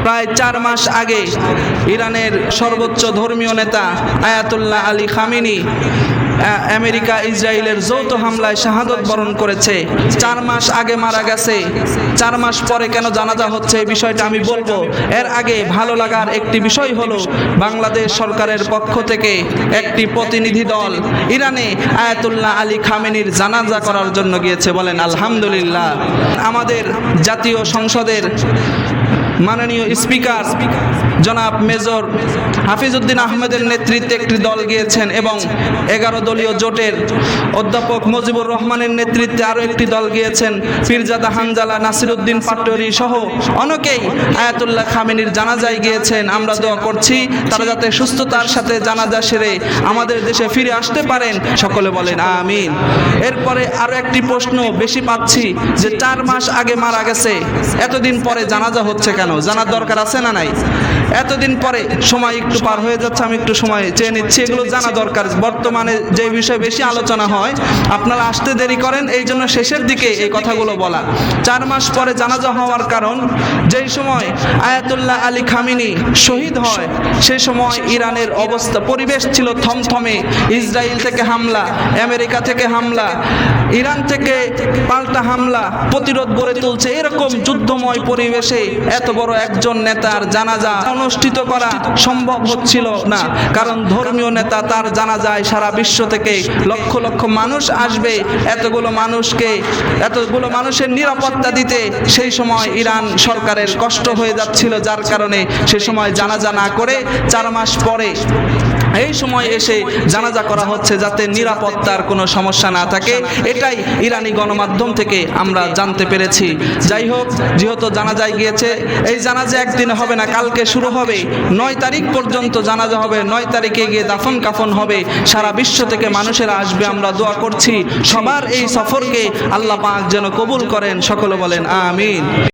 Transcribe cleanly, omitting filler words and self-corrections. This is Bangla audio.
প্রায় 4 মাস আগে ইরানের সর্বোচ্চ ধর্মীয় নেতা আয়াতুল্লাহ আলী খামেনি আমেরিকা ইসরায়েলের যৌথ হামলায় শাহাদত বরণ করেছে। 4 মাস আগে মারা গেছে। 4 মাস পরে কেন জানাজা হচ্ছে এই বিষয়টা আমি বলবো। এর আগে ভালো লাগার একটি বিষয় হলো বাংলাদেশ সরকারের পক্ষ থেকে একটি প্রতিনিধি দল ইরানে আয়াতুল্লাহ আলী খামেনির জানাজা করার জন্য গিয়েছে। বলেন আলহামদুলিল্লাহ। আমাদের জাতীয় সংসদের মাননীয় স্পিকার জনাব মেজর হাফিজউদ্দিন আহমেদের নেতৃত্বে একটি দল গিয়েছেন এবং 11 দলীয় জোটের অধ্যাপক মুজিবুর রহমানের নেতৃত্বে আরও একটি দল গিয়েছেন। পীরজাদা হানজালা, নাসিরউদ্দিন পাটোয়ারি সহ অনেকেই আয়াতুল্লাহ খামেনির জানাজায় গিয়েছেন। আমরা দোয়া করছি তারা যাতে সুস্থতার সাথে জানাজা সেরে আমাদের দেশে ফিরে আসতে পারেন। সকলে বলেন আমিন। এরপরে আরও একটি প্রশ্ন বেশি পাচ্ছি যে 4 মাস আগে মারা গেছে, এতদিন পরে জানাজা হচ্ছে কেন? জানার দরকার আছে না নাই? এতদিন পরে, সময় একটু পার হয়ে যাচ্ছে, আমি একটু সময় চেয়ে নিচ্ছি। এগুলো জানা দরকার। বর্তমানে যে বিষয়ে বেশি আলোচনা হয়, আপনারা আসতে দেরি করেন, এই জন্য শেষের দিকে এই কথাগুলো বলা। 4 মাস পরে জানাজা হওয়ার কারণ, যেই সময় আয়াতুল্লাহ আলী খামেনি শহীদ হয় সেই সময় ইরানের অবস্থা, পরিবেশ ছিল থমথমে। ইসরায়েল থেকে হামলা, আমেরিকা থেকে হামলা, ইরান থেকে পাল্টা হামলা, প্রতিরোধ গড়ে তুলছে। এরকম যুদ্ধময় পরিবেশে এত বড় একজন নেতার জানাজা অনুষ্ঠিত করা সম্ভব হচ্ছিল না, কারণ ধর্মীয় নেতা, তার জানাজায় সারা বিশ্ব থেকে লক্ষ লক্ষ মানুষ আসবে। এতগুলো মানুষের নিরাপত্তা দিতে সেই সময় ইরান সরকারের কষ্ট হয়ে যাচ্ছিল, যার কারণে সে সময় জানাজা না করে 4 মাস পরে এই সময় এসে জানাজা করা হচ্ছে, যাতে নিরাপত্তার কোনো সমস্যা না থাকে। এটাই ইরানি গণমাধ্যম থেকে আমরা জানতে পেরেছি। যাই হোক, যেহেতু জানাজায় গিয়েছে, এই জানাজা একদিন হবে না, কালকে শুরু হবে। 9 তারিখ পর্যন্ত জানাজা হবে। 9 তারিখে গিয়ে দাফন কাফন হবে। সারা বিশ্ব থেকে মানুষেরা আসবে। আমরা দোয়া করছি সবার এই সফরকে আল্লাহ পাক যেন কবুল করেন। সকলে বলেন আমিন।